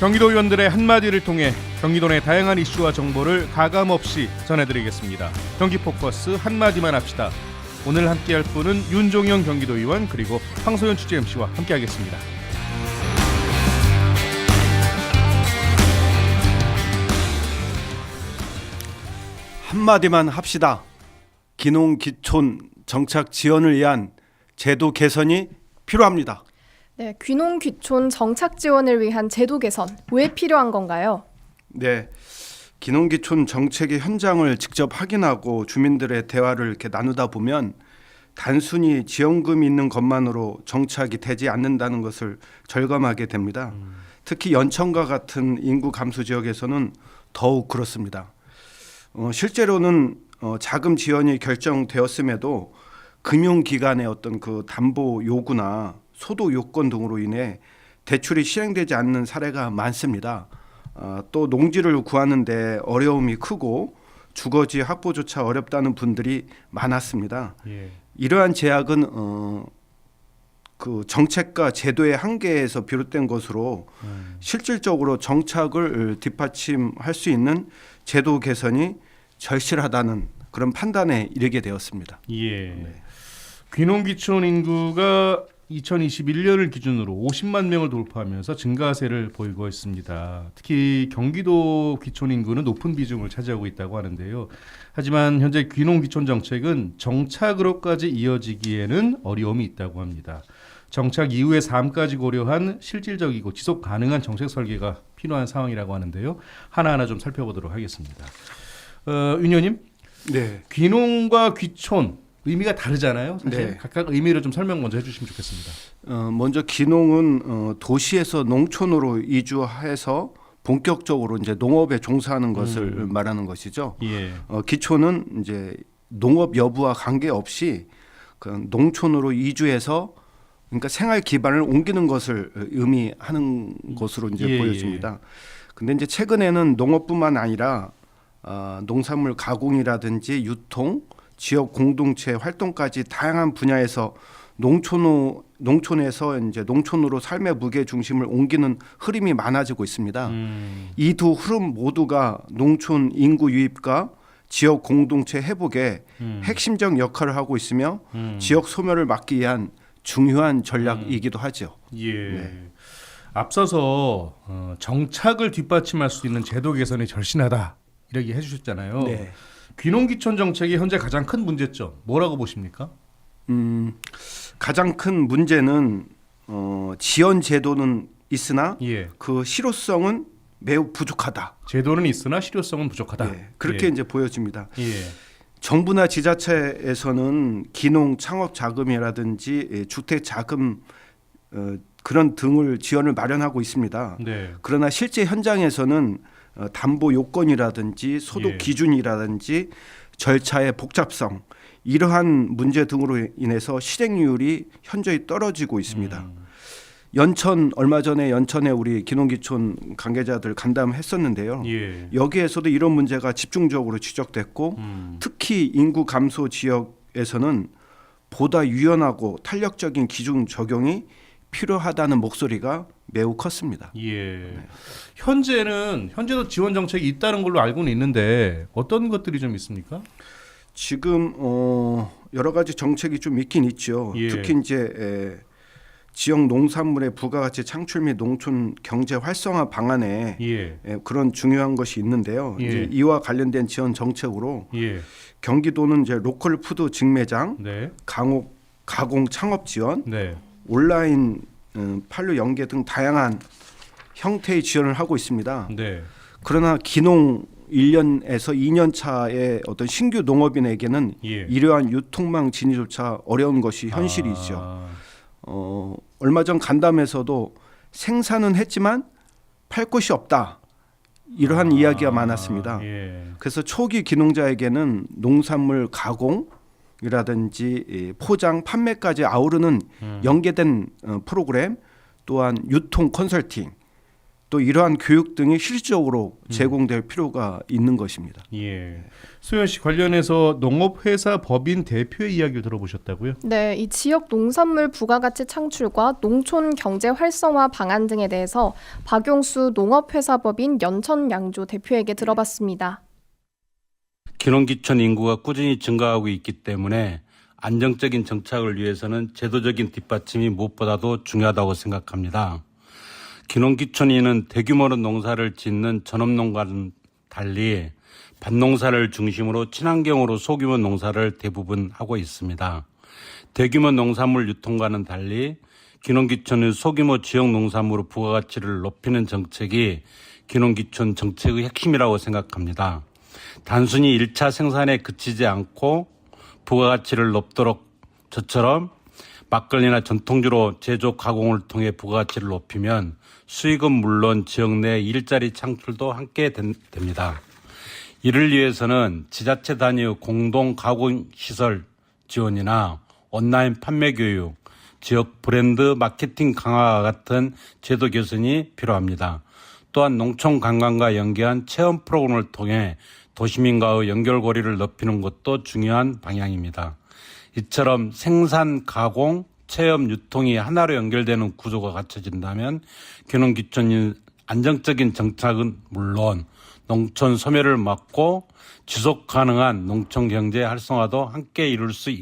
경기도 의원들의 한마디를 통해 경기도 내 다양한 이슈와 정보를 가감없이 전해드리겠습니다. 경기 포커스 한마디만 합시다. 오늘 함께할 분은 윤종영 경기도 의원 그리고 황소연 취재 MC와 함께하겠습니다. 한마디만 합시다. 귀농귀촌 정착 지원을 위한 제도 개선이 필요합니다. 네, 귀농귀촌 정착 지원을 위한 제도 개선 왜 필요한 건가요? 네, 귀농귀촌 정책의 현장을 직접 확인하고 주민들의 대화를 이렇게 나누다 보면 단순히 지원금이 있는 것만으로 정착이 되지 않는다는 것을 절감하게 됩니다. 특히 연천과 같은 인구 감소 지역에서는 더욱 그렇습니다. 실제로는 자금 지원이 결정되었음에도 금융기관의 어떤 그 담보 요구나 소도 요건 등으로 인해 대출이 실행되지 않는 사례가 많습니다. 또 농지를 구하는데 어려움이 크고 주거지 확보조차 어렵다는 분들이 많았습니다. 예. 이러한 제약은 그 정책과 제도의 한계에서 비롯된 것으로 실질적으로 정착을 뒷받침할 수 있는 제도 개선이 절실하다는 그런 판단에 이르게 되었습니다. 예. 네. 귀농귀촌 인구가 2021년을 기준으로 50만 명을 돌파하면서 증가세를 보이고 있습니다. 특히 경기도 귀촌 인구는 높은 비중을 차지하고 있다고 하는데요. 하지만 현재 귀농귀촌 정책은 정착으로까지 이어지기에는 어려움이 있다고 합니다. 정착 이후의 삶까지 고려한 실질적이고 지속 가능한 정책 설계가 필요한 상황이라고 하는데요. 하나하나 좀 살펴보도록 하겠습니다. 윤 의원님, 네. 귀농과 귀촌 의미가 다르잖아요. 사실 네. 각각 의미를 좀 설명 먼저 해주시면 좋겠습니다. 먼저 귀농은 도시에서 농촌으로 이주해서 본격적으로 이제 농업에 종사하는 것을 말하는 것이죠. 예. 귀촌은 이제 농업 여부와 관계없이 그 농촌으로 이주해서 그러니까 생활 기반을 옮기는 것을 의미하는 것으로 이제 보여집니다. 근데 이제 최근에는 농업뿐만 아니라 농산물 가공이라든지 유통, 지역 공동체 활동까지 다양한 분야에서 농촌에서 이제 농촌으로 삶의 무게 중심을 옮기는 흐름이 많아지고 있습니다. 이 두 흐름 모두가 농촌 인구 유입과 지역 공동체 회복에 핵심적 역할을 하고 있으며 지역 소멸을 막기 위한 중요한 전략이기도 하죠. 예. 네. 앞서서 정착을 뒷받침할 수 있는 제도 개선이 절실하다 이렇게 해주셨잖아요. 네. 귀농귀촌 정책이 현재 가장 큰 문제점 뭐라고 보십니까? 가장 큰 문제는 지원 제도는 있으나 예. 그 실효성은 매우 부족하다. 제도는 있으나 실효성은 부족하다. 네, 그렇게 예. 이제 보여집니다. 예. 정부나 지자체에서는 기농 창업 자금이라든지 주택 자금 그런 등을 지원을 마련하고 있습니다. 네. 그러나 실제 현장에서는 담보 요건이라든지 소득 예. 기준이라든지 절차의 복잡성 이러한 문제 등으로 인해서 실행률이 현저히 떨어지고 있습니다. 얼마 전에 연천에 우리 귀농귀촌 관계자들 간담했었는데요. 예. 여기에서도 이런 문제가 집중적으로 지적됐고 특히 인구 감소 지역에서는 보다 유연하고 탄력적인 기준 적용이 필요하다는 목소리가 매우 컸습니다. 예. 현재도 지원 정책이 있다는 걸로 알고는 있는데 어떤 것들이 좀 있습니까? 지금 여러 가지 정책이 좀 있긴 있죠. 예. 특히 이제 지역 농산물의 부가가치 창출 및 농촌 경제 활성화 방안에 예. 그런 중요한 것이 있는데요. 예. 이제 이와 관련된 지원 정책으로 예. 경기도는 이제 로컬 푸드 직매장, 네. 가공 창업 지원, 네. 온라인 판로 연계 등 다양한 형태의 지원을 하고 있습니다. 네. 그러나 귀농 1년에서 2년 차의 어떤 신규 농업인에게는 예. 이러한 유통망 진입조차 어려운 것이 현실이죠. 아. 얼마 전 간담회에서도 생산은 했지만 팔 곳이 없다. 이러한 이야기가 많았습니다. 예. 그래서 초기 귀농자에게는 농산물 가공이라든지 포장, 판매까지 아우르는 연계된 프로그램 또한 유통 컨설팅 또 이러한 교육 등이 실질적으로 제공될 필요가 있는 것입니다. 예. 소연 씨 관련해서 농업회사 법인 대표의 이야기를 들어보셨다고요? 네, 이 지역 농산물 부가가치 창출과 농촌 경제 활성화 방안 등에 대해서 박용수 농업회사법인 연천양조 대표에게 들어봤습니다. 기농기촌 인구가 꾸준히 증가하고 있기 때문에 안정적인 정착을 위해서는 제도적인 뒷받침이 무엇보다도 중요하다고 생각합니다. 기농기촌인은 대규모로 농사를 짓는 전업농가는 달리 밭농사를 중심으로 친환경으로 소규모 농사를 대부분 하고 있습니다. 대규모 농산물 유통과는 달리 기농기촌의 소규모 지역 농산물의 부가가치를 높이는 정책이 기농기촌 정책의 핵심이라고 생각합니다. 단순히 1차 생산에 그치지 않고 부가가치를 높도록 저처럼 막걸리나 전통주로 제조 가공을 통해 부가가치를 높이면 수익은 물론 지역 내 일자리 창출도 함께 됩니다. 이를 위해서는 지자체 단위의 공동 가공시설 지원이나 온라인 판매 교육, 지역 브랜드 마케팅 강화와 같은 제도 개선이 필요합니다. 또한 농촌 관광과 연계한 체험 프로그램을 통해 도시민과의 연결고리를 높이는 것도 중요한 방향입니다. 이처럼 생산, 가공, 체험, 유통이 하나로 연결되는 구조가 갖춰진다면 기농기촌인 안정적인 정착은 물론 농촌 소멸을 막고 지속 가능한 농촌 경제 활성화도 함께 이룰 수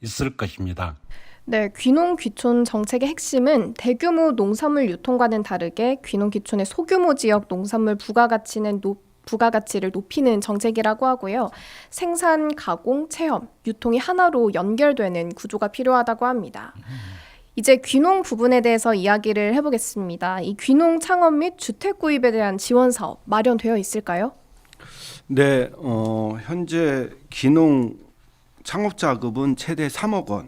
있을 것입니다. 네, 귀농귀촌 정책의 핵심은 대규모 농산물 유통과는 다르게 귀농귀촌의 소규모 지역 농산물 부가가치를 높이는 정책이라고 하고요. 생산, 가공, 체험, 유통이 하나로 연결되는 구조가 필요하다고 합니다. 이제 귀농 부분에 대해서 이야기를 해보겠습니다. 이 귀농 창업 및 주택 구입에 대한 지원 사업 마련되어 있을까요? 네, 현재 기농 창업 자금은 최대 3억 원,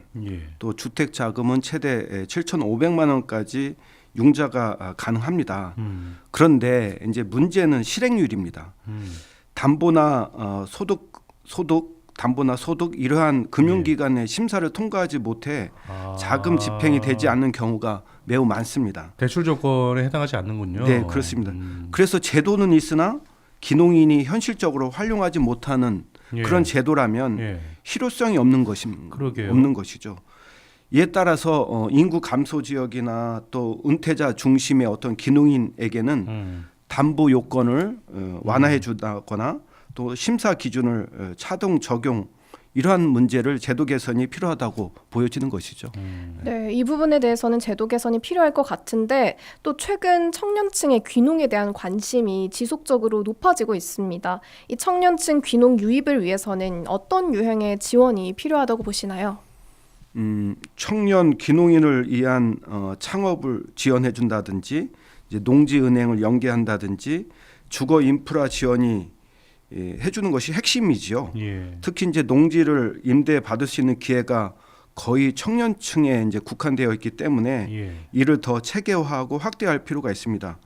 또 주택 자금은 최대 7,500만 원까지 융자가 가능합니다. 그런데 이제 문제는 실행률입니다. 담보나 담보나 소득 이러한 금융기관의 심사를 통과하지 못해 자금 집행이 되지 않는 경우가 매우 많습니다. 대출 조건에 해당하지 않는군요. 네, 그렇습니다. 그래서 제도는 있으나 기농인이 현실적으로 활용하지 못하는 그런 제도라면 실효성이 없는 것이죠. 이에 따라서 인구 감소 지역이나 또 은퇴자 중심의 어떤 기농인에게는 담보 요건을 완화해 주거나 또 심사 기준을 차등 적용 이러한 문제를 제도 개선이 필요하다고 보여지는 것이죠. 네, 이 부분에 대해서는 제도 개선이 필요할 것 같은데 또 최근 청년층의 귀농에 대한 관심이 지속적으로 높아지고 있습니다. 이 청년층 귀농 유입을 위해서는 어떤 유형의 지원이 필요하다고 보시나요? 청년 귀농인을 위한 창업을 지원해 준다든지 이제 농지은행을 연계한다든지 주거 인프라 지원이 해주는 것이 핵심이지요. 특히 이제 농지를 임대 받을 수 있는 기회가 거의 청년층에 이제 국한되어 있기 때문에 이를 더 체계화하고 확대할 필요가 있습니다.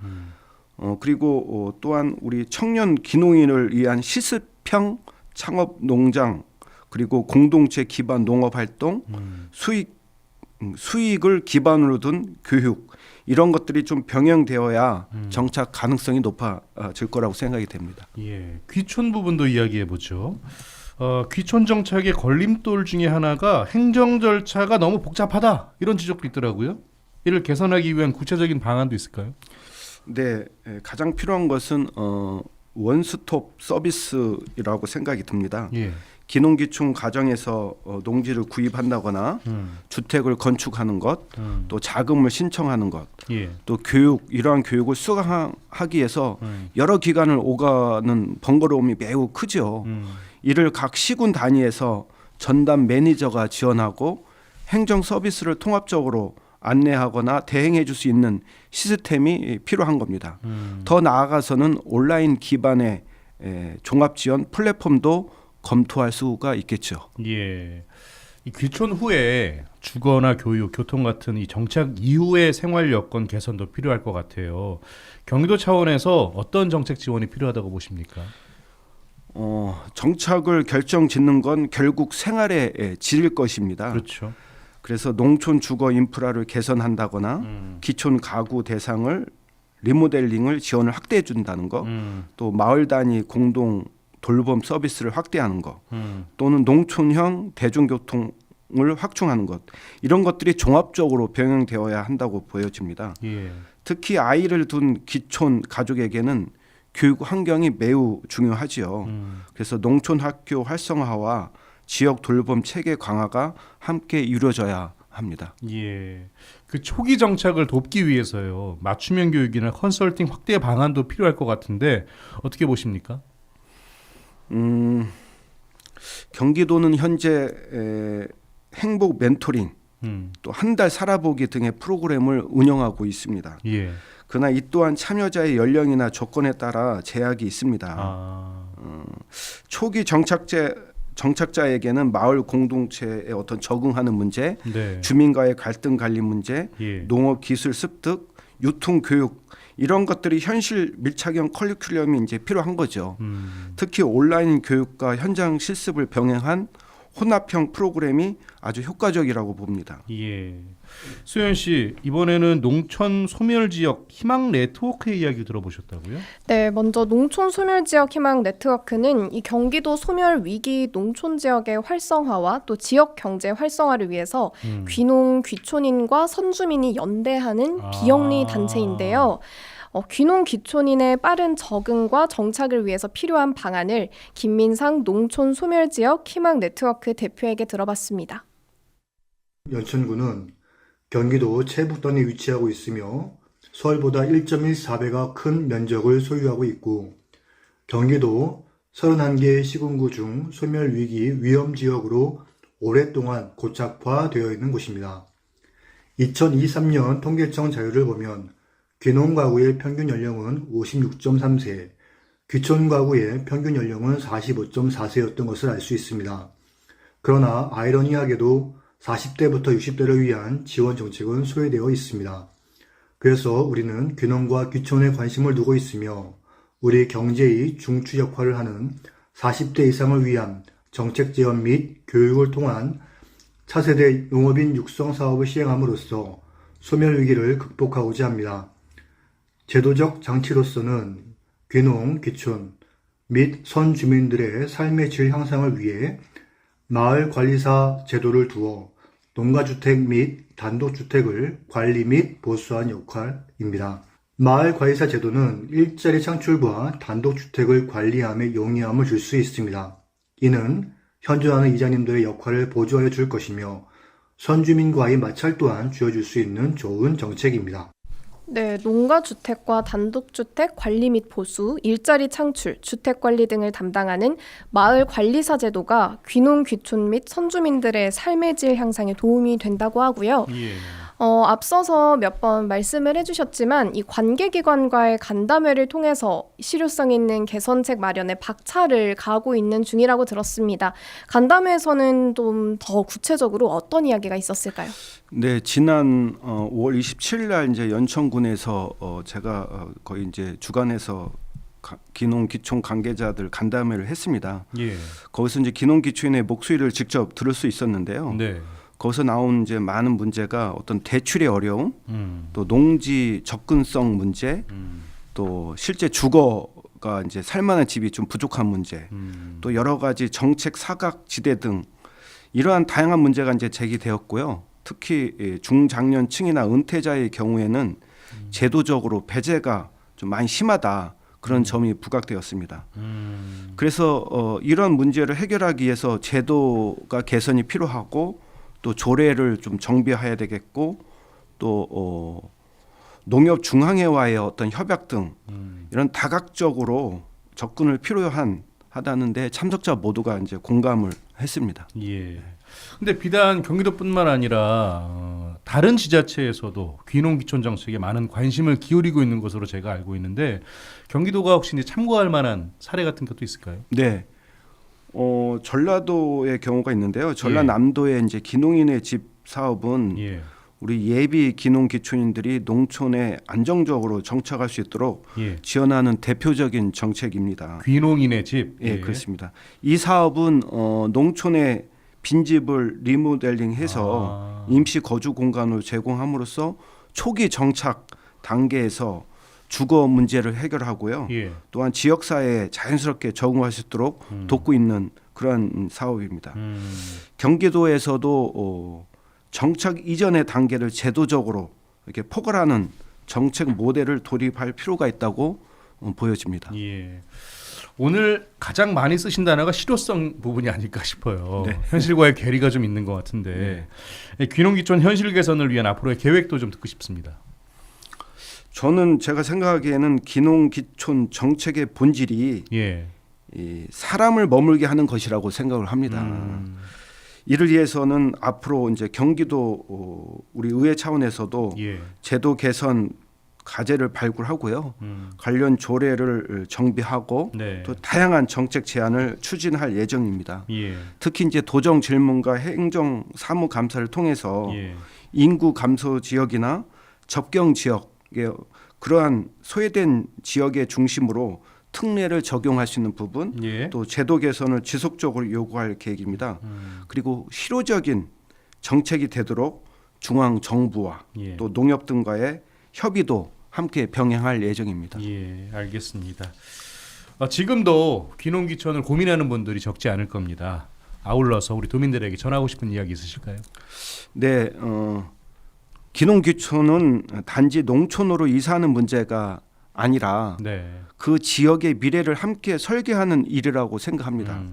그리고 또한 우리 청년 귀농인을 위한 시습형 창업 농장 그리고 공동체 기반 농업 활동, 수익을 기반으로 둔 교육 이런 것들이 좀 병행되어야 정착 가능성이 높아질 거라고 생각이 됩니다. 귀촌 부분도 이야기해 보죠. 귀촌 정착의 걸림돌 중에 하나가 행정 절차가 너무 복잡하다 이런 지적도 있더라고요. 이를 개선하기 위한 구체적인 방안도 있을까요? 네, 가장 필요한 것은 원스톱 서비스라고 생각이 듭니다. 기농기촌 과정에서 농지를 구입한다거나 주택을 건축하는 것, 또 자금을 신청하는 것, 또 교육 이러한 교육을 수강하기 위해서 여러 기관을 오가는 번거로움이 매우 크죠. 이를 각 시군 단위에서 전담 매니저가 지원하고 행정 서비스를 통합적으로 안내하거나 대행해 줄 수 있는 시스템이 필요한 겁니다. 더 나아가서는 온라인 기반의 종합 지원 플랫폼도 검토할 수가 있겠죠. 이 귀촌 후에 주거나 교육, 교통 같은 이 정착 이후의 생활 여건 개선도 필요할 것 같아요. 경기도 차원에서 어떤 정책 지원이 필요하다고 보십니까? 정착을 결정짓는 건 결국 생활의 질일 것입니다. 그렇죠. 그래서 농촌 주거 인프라를 개선한다거나 기촌 가구 대상을 리모델링을 지원을 확대해 준다는 거, 또 마을 단위 공동 돌봄 서비스를 확대하는 거, 또는 농촌형 대중교통을 확충하는 것, 이런 것들이 종합적으로 병행되어야 한다고 보여집니다. 예. 특히 아이를 둔 기촌 가족에게는 교육 환경이 매우 중요하지요. 그래서 농촌 학교 활성화와 지역 돌봄 체계 강화가 함께 이루어져야 합니다. 예. 그 초기 정착을 돕기 위해서요. 맞춤형 교육이나 컨설팅 확대 방안도 필요할 것 같은데 어떻게 보십니까? 경기도는 현재 행복 멘토링, 또 한 달 살아보기 등의 프로그램을 운영하고 있습니다. 예. 그러나 이 또한 참여자의 연령이나 조건에 따라 제약이 있습니다. 초기 정착자에게는 마을 공동체에 어떤 적응하는 문제, 네. 주민과의 갈등 관리 문제, 예. 농업 기술 습득, 유통 교육, 이런 것들이 현실 밀착형 커리큘럼이 이제 필요한 거죠. 특히 온라인 교육과 현장 실습을 병행한 혼합형 프로그램이 아주 효과적이라고 봅니다. 예. 수현 씨, 이번에는 농촌 소멸 지역 희망 네트워크의 이야기 들어보셨다고요? 네, 먼저 농촌 소멸 지역 희망 네트워크는 이 경기도 소멸 위기 농촌 지역의 활성화와 또 지역 경제 활성화를 위해서 귀농 귀촌인과 선주민이 연대하는 비영리 단체인데요. 귀농 귀촌인의 빠른 적응과 정착을 위해서 필요한 방안을 김민상 농촌 소멸 지역 희망 네트워크 대표에게 들어봤습니다. 연천군은 경기도 최북단에 위치하고 있으며 서울보다 1.14배가 큰 면적을 소유하고 있고 경기도 31개 시군구 중 소멸위기 위험지역으로 오랫동안 고착화되어 있는 곳입니다. 2023년 통계청 자료를 보면 귀농 가구의 평균 연령은 56.3세, 귀촌 가구의 평균 연령은 45.4세였던 것을 알 수 있습니다. 그러나 아이러니하게도 40대부터 60대를 위한 지원 정책은 소외되어 있습니다. 그래서 우리는 귀농과 귀촌에 관심을 두고 있으며 우리 경제의 중추 역할을 하는 40대 이상을 위한 정책 지원 및 교육을 통한 차세대 농업인 육성 사업을 시행함으로써 소멸 위기를 극복하고자 합니다. 제도적 장치로서는 귀농, 귀촌 및 선주민들의 삶의 질 향상을 위해 마을 관리사 제도를 두어 농가주택 및 단독주택을 관리 및 보수한 역할입니다. 마을 관리사 제도는 일자리 창출과 단독주택을 관리함에 용이함을 줄 수 있습니다. 이는 현존하는 이장님들의 역할을 보조하여 줄 것이며 선주민과의 마찰 또한 쥐어줄 수 있는 좋은 정책입니다. 네, 농가주택과 단독주택 관리 및 보수, 일자리 창출, 주택관리 등을 담당하는 마을관리사 제도가 귀농, 귀촌 및 선주민들의 삶의 질 향상에 도움이 된다고 하고요. 예. 앞서서 몇 번 말씀을 해주셨지만 이 관계기관과의 간담회를 통해서 실효성 있는 개선책 마련에 박차를 가하고 있는 중이라고 들었습니다. 간담회에서는 좀 더 구체적으로 어떤 이야기가 있었을까요? 네, 지난 5월 27일 날 이제 연천군에서 제가 거의 이제 주관해서 귀농 귀촌 관계자들 간담회를 했습니다. 예. 거기서 이제 귀농 귀촌인의 목소리를 직접 들을 수 있었는데요. 네. 거기서 나온 이제 많은 문제가 어떤 대출의 어려움, 또 농지 접근성 문제, 또 실제 주거가 이제 살만한 집이 좀 부족한 문제, 또 여러 가지 정책 사각지대 등 이러한 다양한 문제가 이제 제기되었고요. 특히 중장년층이나 은퇴자의 경우에는 제도적으로 배제가 좀 많이 심하다. 그런 점이 부각되었습니다. 그래서 이런 문제를 해결하기 위해서 제도가 개선이 필요하고 또 조례를 좀 정비해야 되겠고 또 농협 중앙회와의 어떤 협약 등 이런 다각적으로 접근을 필요하다는데 참석자 모두가 이제 공감을 했습니다. 예. 근데 비단 경기도뿐만 아니라 다른 지자체에서도 귀농 귀촌 정책에 많은 관심을 기울이고 있는 것으로 제가 알고 있는데 경기도가 혹시 이제 참고할 만한 사례 같은 것도 있을까요? 네. 전라도의 경우가 있는데요. 전라남도의 이제 귀농인의 집 사업은 예. 우리 예비 귀농 귀촌인들이 농촌에 안정적으로 정착할 수 있도록 예. 지원하는 대표적인 정책입니다. 귀농인의 집. 예, 그렇습니다. 이 사업은 농촌의 빈집을 리모델링해서 임시 거주 공간을 제공함으로써 초기 정착 단계에서 주거 문제를 해결하고요. 예. 또한 지역사회에 자연스럽게 적응할 수 있도록 돕고 있는 그러한 사업입니다. 경기도에서도 정착 이전의 단계를 제도적으로 이렇게 포괄하는 정책 모델을 도입할 필요가 있다고 보여집니다. 예. 오늘 가장 많이 쓰신 단어가 실효성 부분이 아닐까 싶어요. 네. 현실과의 괴리가 좀 있는 것 같은데 귀농귀촌 현실 개선을 위한 앞으로의 계획도 좀 듣고 싶습니다. 저는 제가 생각하기에는 기농기촌 정책의 본질이 예. 이 사람을 머물게 하는 것이라고 생각을 합니다. 이를 위해서는 앞으로 이제 경기도 우리 의회 차원에서도 예. 제도 개선 과제를 발굴하고요. 관련 조례를 정비하고 네. 또 다양한 정책 제안을 추진할 예정입니다. 예. 특히 이제 도정 질문과 행정 사무 감사를 통해서 예. 인구 감소 지역이나 접경 지역의 그러한 소외된 지역의 중심으로 특례를 적용할 수 있는 부분, 예. 또 제도 개선을 지속적으로 요구할 계획입니다. 그리고 실효적인 정책이 되도록 중앙 정부와 예. 또 농협 등과의 협의도 함께 병행할 예정입니다. 예, 알겠습니다. 지금도 귀농귀촌을 고민하는 분들이 적지 않을 겁니다. 아울러서 우리 도민들에게 전하고 싶은 이야기 있으실까요? 네, 귀농귀촌은 단지 농촌으로 이사하는 문제가 아니라 네. 그 지역의 미래를 함께 설계하는 일이라고 생각합니다.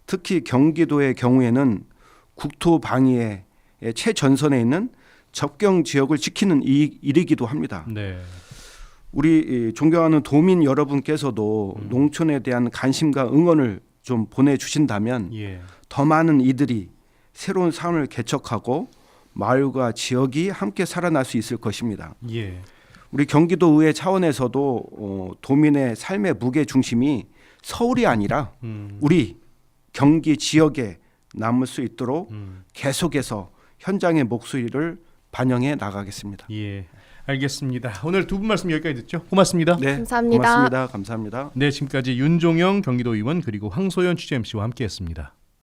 특히 경기도의 경우에는 국토 방위의 최전선에 있는 접경 지역을 지키는 일이기도 합니다. 네. 우리 존경하는 도민 여러분께서도 농촌에 대한 관심과 응원을 좀 보내주신다면 예. 더 많은 이들이 새로운 삶을 개척하고 마을과 지역이 함께 살아날 수 있을 것입니다. 예. 우리 경기도 의회 차원에서도 도민의 삶의 무게 중심이 서울이 아니라 우리 경기 지역에 남을 수 있도록 계속해서 현장의 목소리를 반영해 나가겠습니다. 예. 알겠습니다. 오늘 두 분 말씀 여기까지 듣죠. 고맙습니다. 네, 감사합니다. 고맙습니다. 감사합니다. 네, 지금까지 윤종영 경기도 의원 그리고 황소연 취재 MC와 함께했습니다.